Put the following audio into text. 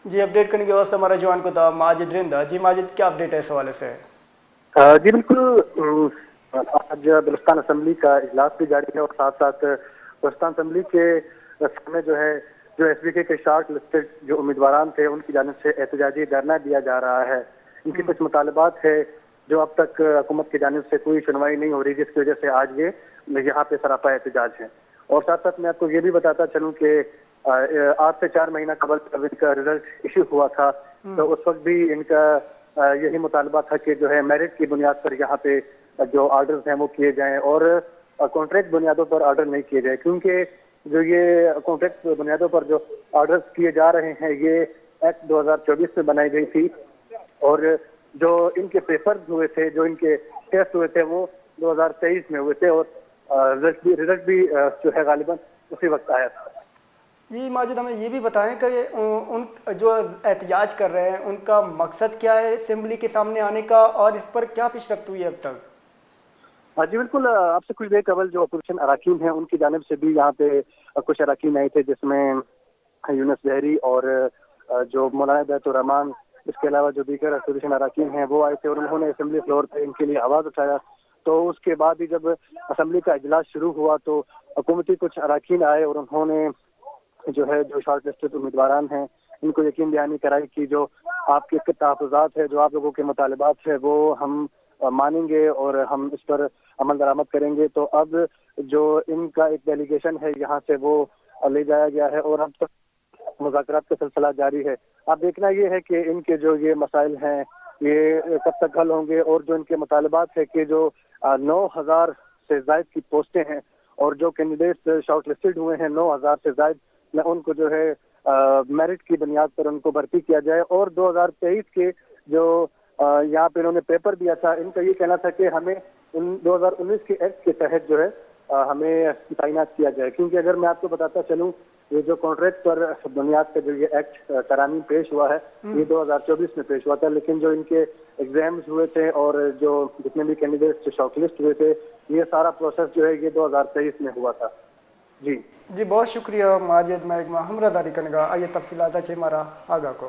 जी update करने के वास्ते हमारा जवान को था माजिद रिंदा। जी माजिद, क्या अपडेट है इस हवाले से? जी बिल्कुल। आज बलूचिस्तान असम्बली का इजलास भी जारी है और साथ साथ बलूचिस्तान असम्बली के सामने जो एसबीके के शॉर्ट लिस्टेड जो उम्मीदवार थे उनकी जानिब से एहतजाजी धरना दिया जा रहा है। इनकी कुछ मुतालबात है जो अब तक हुकूमत की जानिब से कोई सुनवाई नहीं हो रही, जिसकी वजह से आज ये यहाँ पे सरापा एहतजाज है। और साथ साथ मैं आपको ये भी बताता चलूँ कि आज से 4 महीना कबल जब इनका रिजल्ट इशू हुआ था तो उस वक्त भी इनका यही मुतालबा था कि जो है मेरिट की बुनियाद पर यहाँ पे जो ऑर्डर्स हैं वो किए जाएं और कॉन्ट्रैक्ट बुनियादों पर ऑर्डर नहीं किए जाए, क्योंकि जो ये कॉन्ट्रैक्ट बुनियादों पर जो ऑर्डर्स किए जा रहे हैं ये एक्ट 2024 में बनाई गई थी और जो इनके पेपर हुए थे, जो इनके टेस्ट हुए थे वो 2023 में हुए थे और रिजल्ट भी जो है गालिबन उसी वक्त आया था। जी माजिद, हमें ये भी बताएं कि उन जो एहतजाज कर रहे हैं उनका मकसद क्या है असेंबली के सामने आने का, और इस पर क्या पेशरफ्त हुई है अब तक? जी बिल्कुल। आपसे कुछ देर कबल जो अपोजिशन अराकीन हैं उनकी जानिब से भी यहाँ पे कुछ अराकीन आए थे, जिसमें यूनुस जहरी और जो मौलाना बैतुर रहमान, इसके अलावा जो दीगर अपोजिशन अराकीन हैं वो आए थे और उन्होंने असेंबली फ्लोर पे इनके लिए आवाज़ उठाया। तो उसके बाद ही जब असेंबली का इजलास शुरू हुआ तो हुकूमती कुछ अराकीन आए और उन्होंने जो शॉर्ट लिस्टेड उम्मीदवार हैं इनको यकीन दहानी कराई कि जो आपके तहफ़्फ़ुज़ात है, जो आप लोगों के मुतालबात है वो हम मानेंगे और हम इस पर अमल दरामद करेंगे। तो अब जो इनका एक डेलीगेशन है यहाँ से वो ले जाया गया है और अब तक मुज़ाकरात का सिलसिला जारी है। अब देखना ये है कि इनके जो ये मसाइल हैं ये कब तक हल होंगे और जो इनके मुतालबात है कि जो 9,000 से ज़ायद की पोस्टें हैं और जो कैंडिडेट्स शॉर्ट लिस्टेड हुए हैं 9,000 से ज़ायद, में उनको जो है मेरिट की बुनियाद पर उनको भर्ती किया जाए। और 2023 के जो यहाँ पे इन्होंने पेपर दिया था, इनका ये कहना था कि हमें 2019 के एक्ट के तहत जो है हमें तैनात किया जाए, क्योंकि अगर मैं आपको बताता चलूँ ये जो कॉन्ट्रैक्ट पर बुनियाद पर जो ये एक्ट तरामीम पेश हुआ है ये 2024 में पेश हुआ था, लेकिन जो इनके एग्जाम्स हुए थे और जो जितने भी कैंडिडेट्स शॉर्टलिस्ट हुए थे ये सारा प्रोसेस जो है ये 2023 में हुआ था। जी जी बहुत शुक्रिया माजिद महकमा हमरा दारी कनगा आइए तफसीलात छे मारा आगा को।